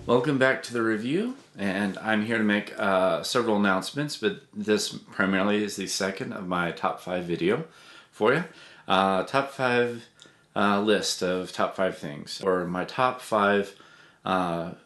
Welcome back to the review, and I'm here to make several announcements, but this primarily is the second of my top 5 video for you. Top 5 list of top 5 things, or my top 5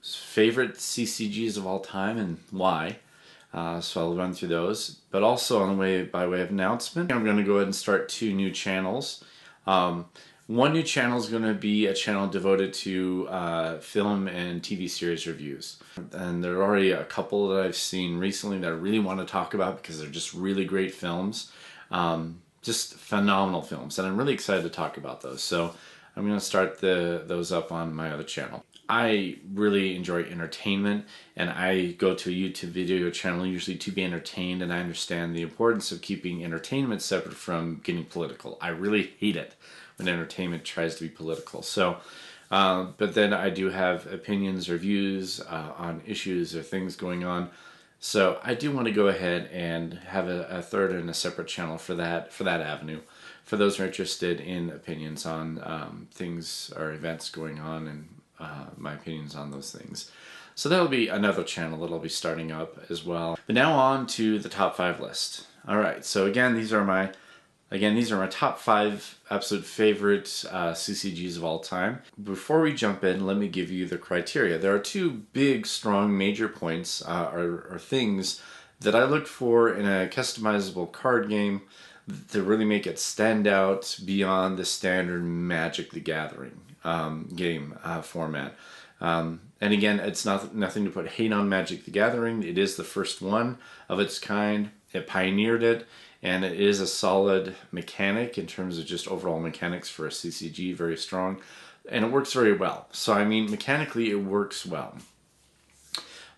favorite CCGs of all time and why. So I'll run through those, but also by way of announcement, I'm going to go ahead and start 2 new channels. One new channel is going to be a channel devoted to film and TV series reviews. And there are already a couple that I've seen recently that I really want to talk about because they're just really great films. Just phenomenal films. And I'm really excited to talk about those. So I'm going to start those up on my other channel. I really enjoy entertainment, and I go to a YouTube video channel usually to be entertained, and I understand the importance of keeping entertainment separate from getting political. I really hate it when entertainment tries to be political. So, but then I do have opinions or views on issues or things going on. So I do want to go ahead and have a third and a separate channel for that avenue, for those who are interested in opinions on things or events going on and my opinions on those things. So that'll be another channel that I'll be starting up as well. But now on to the top 5 list. All right, so again, these are my top 5 absolute favorite CCGs of all time. Before we jump in, let me give you the criteria. There are 2 big, strong, major points or things that I look for in a customizable card game to really make it stand out beyond the standard Magic the Gathering game format. And again, it's nothing to put hate on Magic the Gathering. It is the first one of its kind. It pioneered it. And it is a solid mechanic in terms of just overall mechanics for a CCG, very strong. And it works very well. So, I mean, mechanically it works well.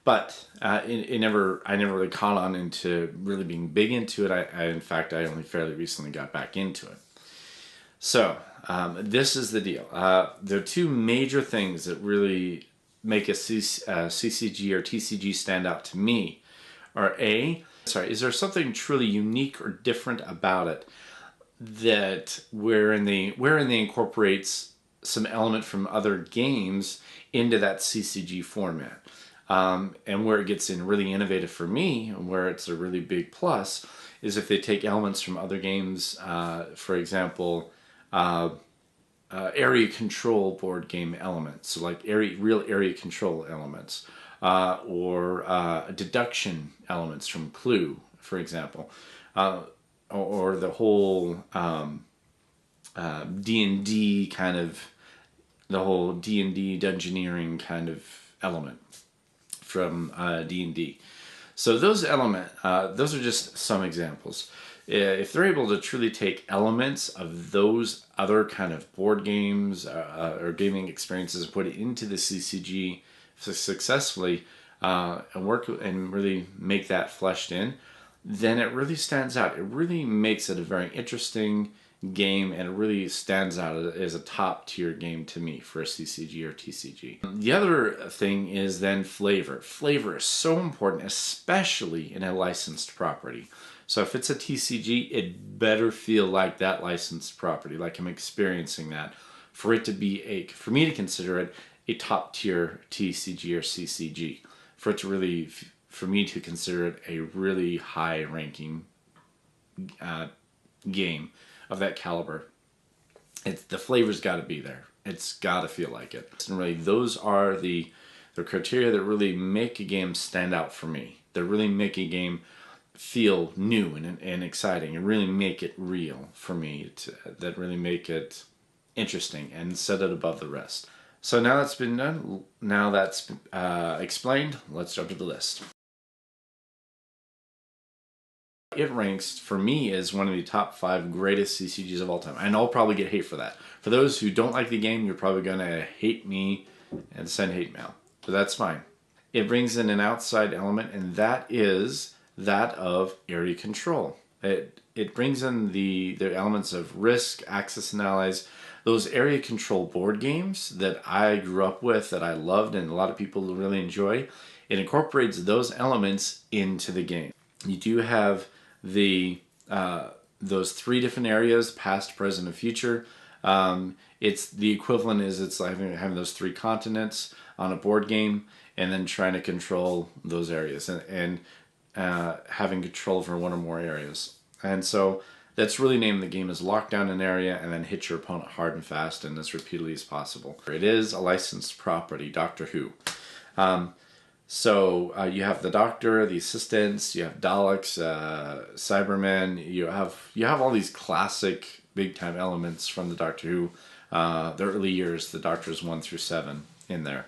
But I never really caught on into really being big into it. In fact, I only fairly recently got back into it. So, this is the deal. There are 2 major things that really make a CCG or TCG stand out to me. Is there something truly unique or different about it that wherein they incorporates some element from other games into that CCG format? And where it gets in really innovative for me, and where it's a really big plus, is if they take elements from other games, for example, area control board game elements, so like real area control elements. Or deduction elements from Clue, for example, or the whole D&D kind of, the whole D&D dungeoneering kind of element from D&D. So those those are just some examples. If they're able to truly take elements of those other kind of board games or gaming experiences and put it into the CCG successfully and work and really make that fleshed in, then it really stands out. It really makes it a very interesting game, and it really stands out as a top tier game to me for a CCG or TCG. The other thing is then flavor. Flavor is so important, especially in a licensed property. So if it's a TCG, it better feel like that licensed property, like I'm experiencing that, for it to be for me to consider it a top tier TCG or CCG, for me to consider it a really high ranking game of that caliber. The flavor's got to be there. It's got to feel like it. And really, those are the criteria that really make a game stand out for me. That really make a game feel new and exciting, and really make it real for me. That really make it interesting and set it above the rest. So now that's been done, now that's explained, let's jump to the list. It ranks, for me, as one of the top 5 greatest CCGs of all time. And I'll probably get hate for that. For those who don't like the game, you're probably going to hate me and send hate mail. But that's fine. It brings in an outside element, and that is that of area control. It brings in the elements of risk, access, and allies. Those area control board games that I grew up with, that I loved, and a lot of people really enjoy, it incorporates those elements into the game. You do have those 3 different areas, past, present, and future. It's the equivalent is it's like having those 3 continents on a board game, and then trying to control those areas and having control over one or more areas. And so that's really named the game as lock down an area and then hit your opponent hard and fast and as repeatedly as possible. It is a licensed property, Doctor Who. So you have the Doctor, the assistants, you have Daleks, Cybermen. You have all these classic big time elements from the Doctor Who, the early years, the Doctors 1 through 7 in there.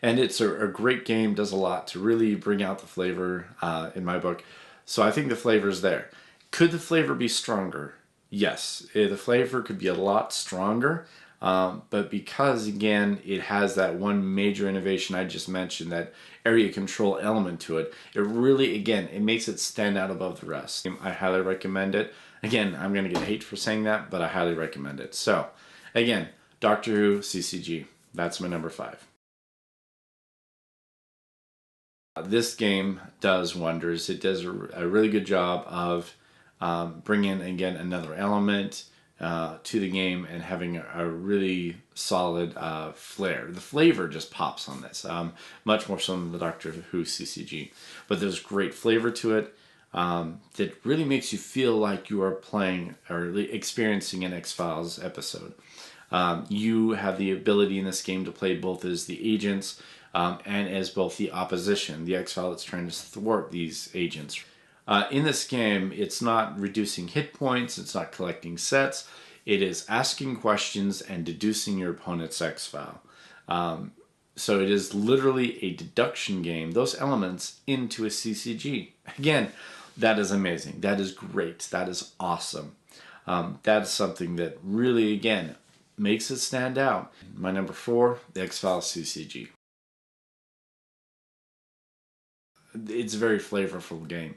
And it's a great game, does a lot to really bring out the flavor in my book. So I think the flavor is there. Could the flavor be stronger? Yes, the flavor could be a lot stronger. But because, again, it has that one major innovation I just mentioned, that area control element to it, it really, again, it makes it stand out above the rest. I highly recommend it. Again, I'm going to get hate for saying that, but I highly recommend it. So, again, Doctor Who, CCG. That's my number 5. This game does wonders. It does a really good job of bringing, again, another element to the game and having a really solid flair. The flavor just pops on this, much more so than the Doctor Who CCG. But there's great flavor to it that really makes you feel like you are playing or experiencing an X-Files episode. You have the ability in this game to play both as the agents and as both the opposition, the X-File that's trying to thwart these agents. In this game, it's not reducing hit points, it's not collecting sets, it is asking questions and deducing your opponent's X-File. So it is literally a deduction game, those elements into a CCG. Again, that is amazing, that is great, that is awesome. That is something that really, again, makes it stand out. My number 4, the X-Files CCG. It's a very flavorful game.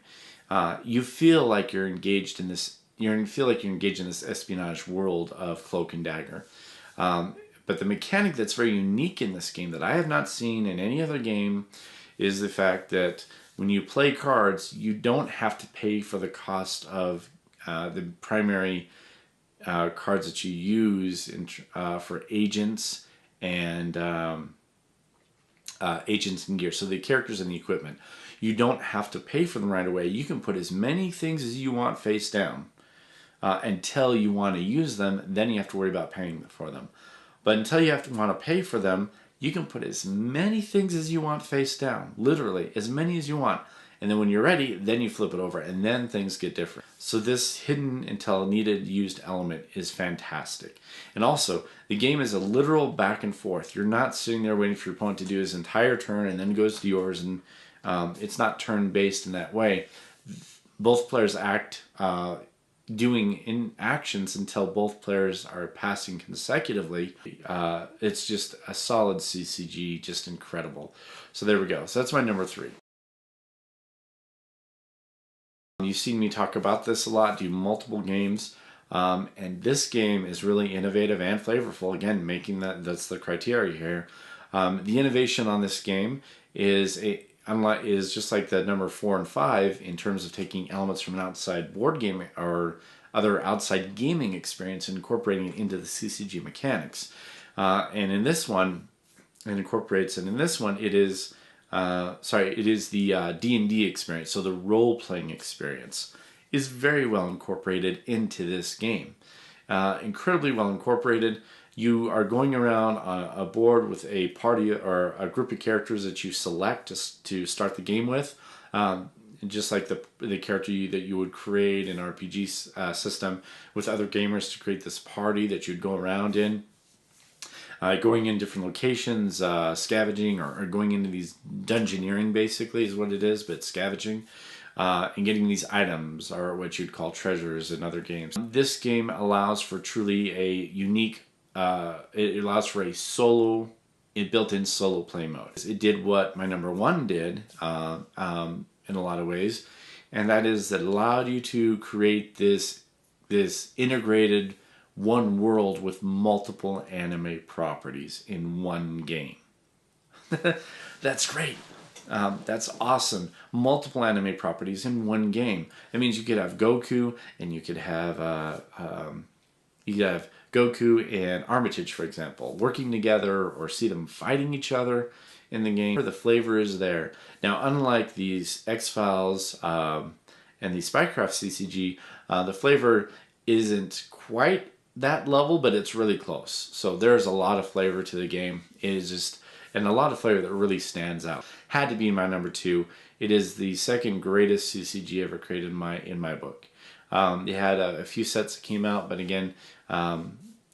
You feel like you're engaged in this. You feel like you're engaged in this espionage world of Cloakanddagger. But the mechanic that's very unique in this game that I have not seen in any other game is the fact that when you play cards, you don't have to pay for the cost of the primary cards that you use for agents and agents and gear. So the characters and the equipment. You don't have to pay for them right away. You can put as many things as you want face down until you want to use them. Then you have to worry about paying for them. But until you have to want to pay for them, you can put as many things as you want face down. Literally, as many as you want. And then when you're ready, then you flip it over, and then things get different. So this hidden until needed used element is fantastic. And also, the game is a literal back and forth. You're not sitting there waiting for your opponent to do his entire turn and then goes to yours, and it's not turn-based in that way. Both players act doing in actions until both players are passing consecutively. It's just a solid CCG, just incredible. So there we go. So that's my number 3. You've seen me talk about this a lot, do multiple games, and this game is really innovative and flavorful. Again, making that's the criteria here. The innovation on this game is just like the number 4 and 5 in terms of taking elements from an outside board game or other outside gaming experience and incorporating it into the CCG mechanics. And in this one, it incorporates, and in this one, it is. It is the D&D experience, so the role-playing experience is very well incorporated into this game. Incredibly well incorporated. You are going around on a board with a party or a group of characters that you select to start the game with. Just like the character that you would create in an RPG system with other gamers to create this party that you'd go around in. Going in different locations, scavenging, or going into these dungeoneering basically is what it is, but scavenging, and getting these items, or what you'd call treasures in other games. This game allows for truly a unique, it allows for a solo, built-in solo play mode. It did what my number 1 did in a lot of ways, and that is that it allowed you to create this integrated one world with multiple anime properties in one game. That's great. That's awesome. Multiple anime properties in one game. That means you could have Goku, and you could have Goku and Armitage, for example, working together, or see them fighting each other in the game. The flavor is there. Now, unlike these XFiles and the Spycraft CCG, the flavor isn't quite that level, but it's really close. So there's a lot of flavor to the game. It is just, and a lot of flavor that really stands out. Had to be my number 2. It is the second greatest CCG ever created in my book. It had a few sets that came out, but again,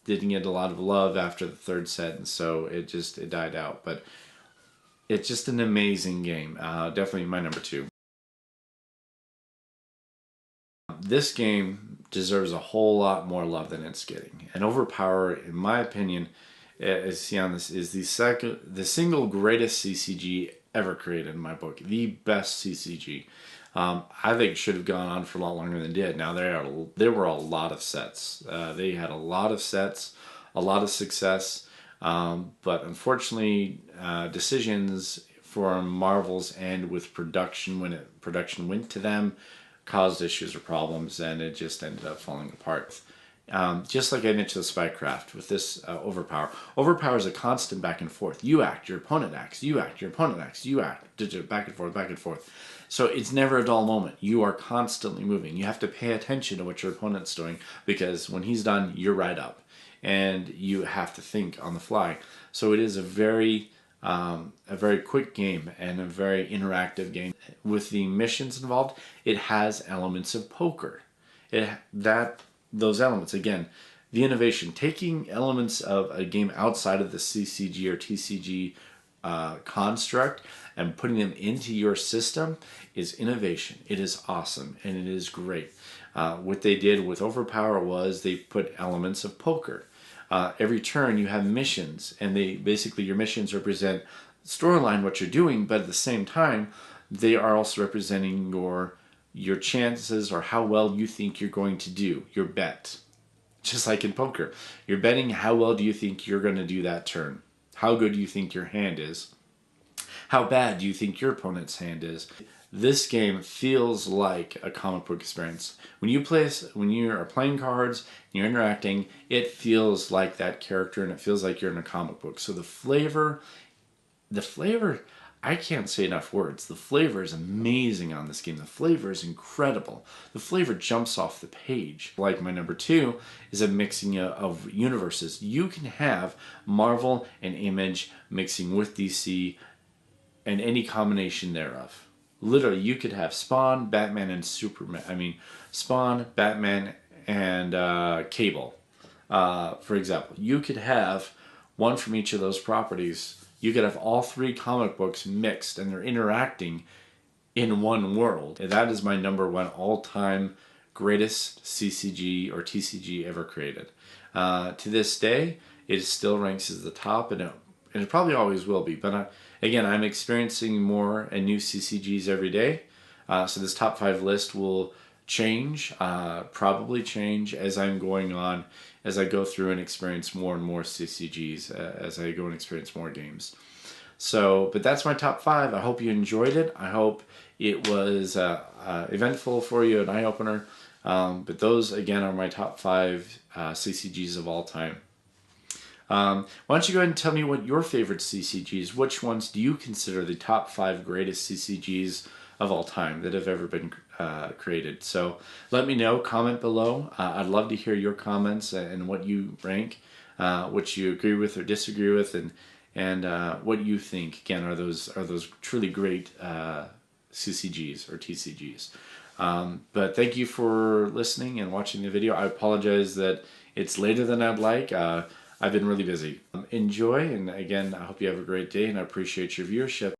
didn't get a lot of love after the 3rd set, and so it died out. But it's just an amazing game. Definitely my number 2. This game deserves a whole lot more love than it's getting. And Overpower, in my opinion, as see on this, is the single greatest CCG ever created in my book. The best CCG. I think it should have gone on for a lot longer than it did. Now, there were a lot of sets. They had a lot of sets, a lot of success. But unfortunately, decisions for Marvel's end with production, when production went to them, caused issues or problems, and it just ended up falling apart. Just like I mentioned with Spycraft, with this Overpower. Overpower is a constant back and forth. You act, your opponent acts. You act, your opponent acts. You act, back and forth, back and forth. So it's never a dull moment. You are constantly moving. You have to pay attention to what your opponent's doing, because when he's done, you're right up. And you have to think on the fly. So it is a very quick game and a very interactive game. With the missions involved, it has elements of poker. Those elements, again, the innovation, taking elements of a game outside of the CCG or TCG construct and putting them into your system is innovation. It is awesome and it is great. What they did with Overpower was they put elements of poker. Every turn you have missions, and your missions represent storyline, what you're doing, but at the same time they are also representing your chances, or how well you think you're going to do, your bet. Just like in poker, you're betting how well do you think you're going to do that turn, how good do you think your hand is, how bad do you think your opponent's hand is. This game feels like a comic book experience. When you are playing cards and you're interacting, it feels like that character, and it feels like you're in a comic book. So the flavor, I can't say enough words. The flavor is amazing on this game. The flavor is incredible. The flavor jumps off the page. Like my number 2 is a mixing of universes. You can have Marvel and Image mixing with DC and any combination thereof. Literally, you could have Spawn, Batman, and Superman. Spawn, Batman, and Cable, for example. You could have one from each of those properties. You could have all 3 comic books mixed, and they're interacting in one world. And that is my number 1 all-time greatest CCG or TCG ever created. To this day, it still ranks as the top, and it probably always will be. But again, I'm experiencing more and new CCGs every day. So this top 5 list will change, probably change as I'm going on, as I go through and experience more and more CCGs, as I go and experience more games. So, but that's my top 5. I hope you enjoyed it. I hope it was eventful for you, an eye-opener. But those, again, are my top 5 CCGs of all time. Why don't you go ahead and tell me what your favorite CCGs, which ones do you consider the top 5 greatest CCGs of all time that have ever been created? So let me know, comment below. I'd love to hear your comments and what you rank, what you agree with or disagree with, and what you think, again, are those truly great CCGs or TCGs. But thank you for listening and watching the video. I apologize that it's later than I'd like. I've been really busy. Enjoy, and again, I hope you have a great day, and I appreciate your viewership.